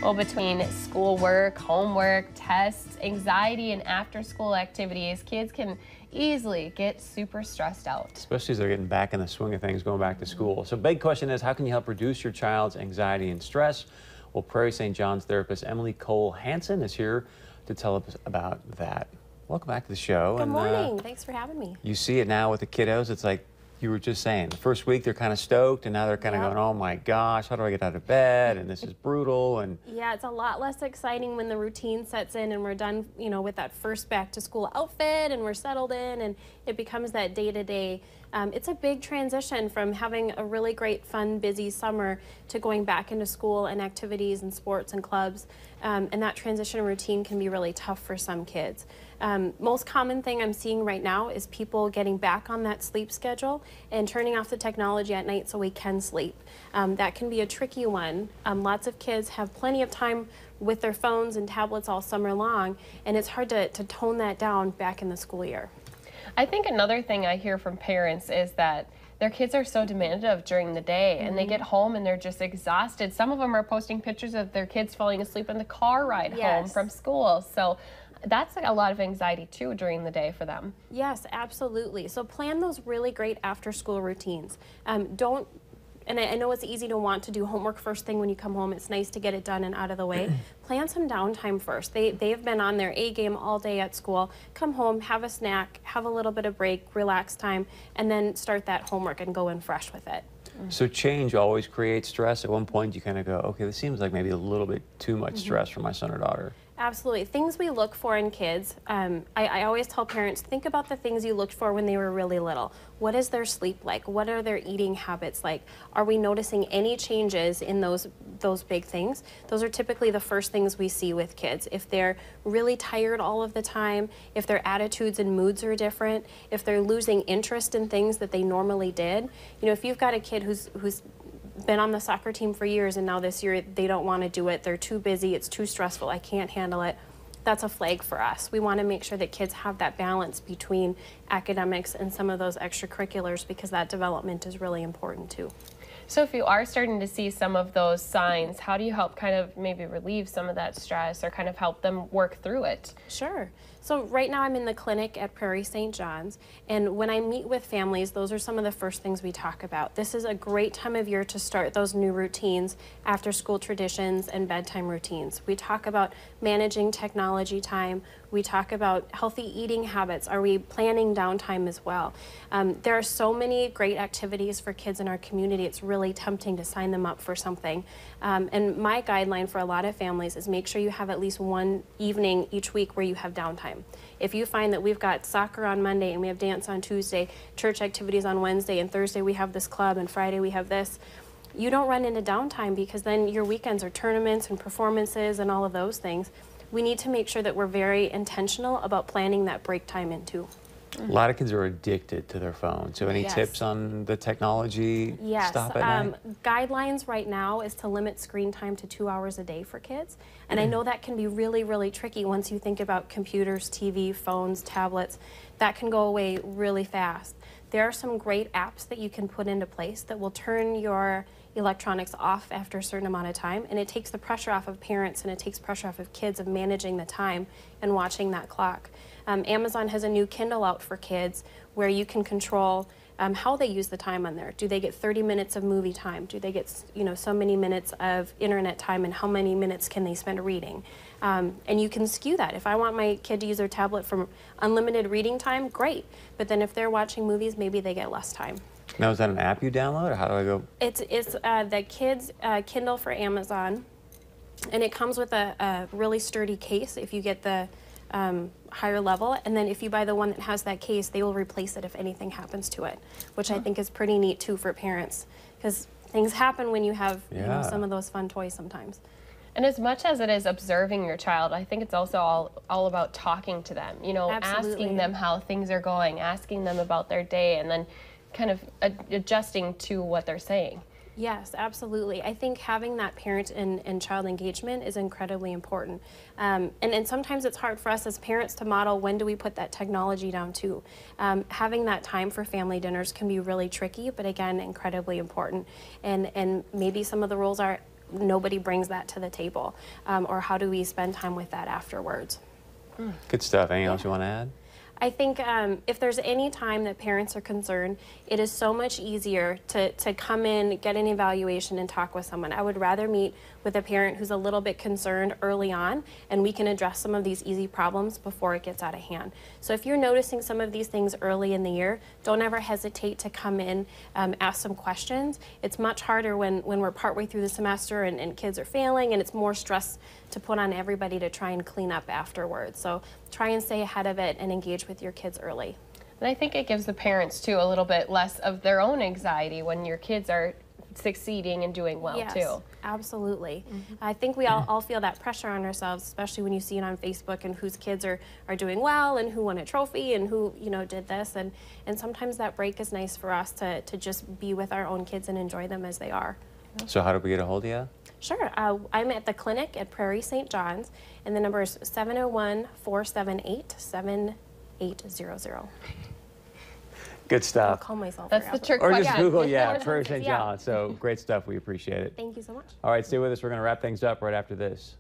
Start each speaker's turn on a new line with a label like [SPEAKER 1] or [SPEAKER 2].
[SPEAKER 1] Well, between schoolwork, homework, tests, anxiety, and after-school activities, kids can easily get super stressed out.
[SPEAKER 2] Especially as they're getting back in the swing of things, going back to school. So big question is, how can you help reduce your child's anxiety and stress? Well, Prairie St. John's therapist Emily Cole Hansen is here to tell us about that. Welcome back to the show.
[SPEAKER 3] Good morning. Thanks for having me.
[SPEAKER 2] You see it now with the kiddos. It's like you were just saying, the first week they're kind of stoked, and now they're kind of going, oh my gosh, how do I get out of bed? And this is brutal. And
[SPEAKER 3] yeah, it's a lot less exciting when the routine sets in and we're done, with that first back to school outfit and we're settled in and it becomes that day-to-day. It's a big transition from having a really great, fun, busy summer to going back into school and activities and sports and clubs. And that transition routine can be really tough for some kids. Most common thing I'm seeing right now is people getting back on that sleep schedule and turning off the technology at night so we can sleep. That can be a tricky one. Lots of kids have plenty of time with their phones and tablets all summer long, and it's hard to tone that down back in the school year.
[SPEAKER 1] I think another thing I hear from parents is that their kids are so demanded of during the day, and they get home and they're just exhausted. Some of them are posting pictures of their kids falling asleep in the car ride home from school. So that's a lot of anxiety too during the day for them.
[SPEAKER 3] Yes, absolutely. So plan those really great after-school routines. And I know it's easy to want to do homework first thing when you come home. It's nice to get it done and out of the way. Plan some downtime first. They've been on their A game all day at school. Come home, have a snack, have a little bit of break, relax time, and then start that homework and go in fresh with it.
[SPEAKER 2] so change always creates stress. At one point you kind of go, okay, this seems like maybe a little bit too much stress for my son or daughter.
[SPEAKER 3] Absolutely. Things we look for in kids, I always tell parents, think about the things you looked for when they were really little. What is their sleep like? What are their eating habits like? Are we noticing any changes in those big things? Those are typically the first things we see with kids. If they're really tired all of the time, if their attitudes and moods are different, if they're losing interest in things that they normally did. If you've got a kid who's been on the soccer team for years and now this year they don't want to do it, they're too busy, it's too stressful, I can't handle it, that's a flag for us. We want to make sure that kids have that balance between academics and some of those extracurriculars because that development is really important too.
[SPEAKER 1] So if you are starting to see some of those signs, how do you help kind of maybe relieve some of that stress or kind of help them work through it?
[SPEAKER 3] Sure. So right now I'm in the clinic at Prairie St. John's, and when I meet with families, those are some of the first things we talk about. This is a great time of year to start those new routines, after school traditions and bedtime routines. We talk about managing technology time. We talk about healthy eating habits. Are we planning downtime as well? There are so many great activities for kids in our community. It's really tempting to sign them up for something. And my guideline for a lot of families is make sure you have at least one evening each week where you have downtime. If you find that we've got soccer on Monday and we have dance on Tuesday, church activities on Wednesday, and Thursday we have this club, and Friday we have this, you don't run into downtime because then your weekends are tournaments and performances and all of those things. We need to make sure that we're very intentional about planning that break time in too.
[SPEAKER 2] A lot of kids are addicted to their phone. So any tips on the technology stop at night?
[SPEAKER 3] Guidelines right now is to limit screen time to 2 hours a day for kids. And I know that can be really, really tricky once you think about computers, TV, phones, tablets. That can go away really fast. There are some great apps that you can put into place that will turn your electronics off after a certain amount of time, and it takes the pressure off of parents and it takes pressure off of kids of managing the time and watching that clock. Amazon has a new Kindle out for kids where you can control how they use the time on there. Do they get 30 minutes of movie time? Do they get so many minutes of internet time, and how many minutes can they spend reading? And you can skew that. If I want my kid to use their tablet for unlimited reading time, great. But then if they're watching movies, maybe they get less time.
[SPEAKER 2] Now, is that an app you download, or how do I go?
[SPEAKER 3] It's the kids Kindle for Amazon, and it comes with a really sturdy case if you get the higher level, and then if you buy the one that has that case, they will replace it if anything happens to it, which I think is pretty neat too for parents, because things happen when you have some of those fun toys sometimes.
[SPEAKER 1] And as much as it is observing your child, I think it's also all about talking to them, asking them how things are going, asking them about their day, and then kind of adjusting to what they're saying.
[SPEAKER 3] Yes, absolutely. I think having that parent and child engagement is incredibly important. And sometimes it's hard for us as parents to model when do we put that technology down too. Having that time for family dinners can be really tricky, but again, incredibly important. And maybe some of the rules are nobody brings that to the table? Or how do we spend time with that afterwards?
[SPEAKER 2] Good stuff. Anything else you want to add?
[SPEAKER 3] I think if there's any time that parents are concerned, it is so much easier to come in, get an evaluation, and talk with someone. I would rather meet with a parent who's a little bit concerned early on, and we can address some of these easy problems before it gets out of hand. So if you're noticing some of these things early in the year, don't ever hesitate to come in, ask some questions. It's much harder when we're partway through the semester and kids are failing, and it's more stress to put on everybody to try and clean up afterwards. So try and stay ahead of it and engage with your kids early.
[SPEAKER 1] And I think it gives the parents too a little bit less of their own anxiety when your kids are succeeding and doing well too.
[SPEAKER 3] Absolutely. I think we all feel that pressure on ourselves, especially when you see it on Facebook and whose kids are doing well and who won a trophy and who did this, and sometimes that break is nice for us to just be with our own kids and enjoy them as they are.
[SPEAKER 2] So how do we get a hold of you?
[SPEAKER 3] Sure. I'm at the clinic at Prairie St. John's, and the number is 701-478-7800.
[SPEAKER 2] Good stuff.
[SPEAKER 3] I'll call myself.
[SPEAKER 1] That's the trick
[SPEAKER 2] Or
[SPEAKER 1] question.
[SPEAKER 2] just Google,
[SPEAKER 3] Yeah.
[SPEAKER 2] Prairie St.
[SPEAKER 3] Yeah.
[SPEAKER 2] John. So great stuff. We appreciate it.
[SPEAKER 3] Thank you so much.
[SPEAKER 2] All right, stay with us. We're going to wrap things up right after this.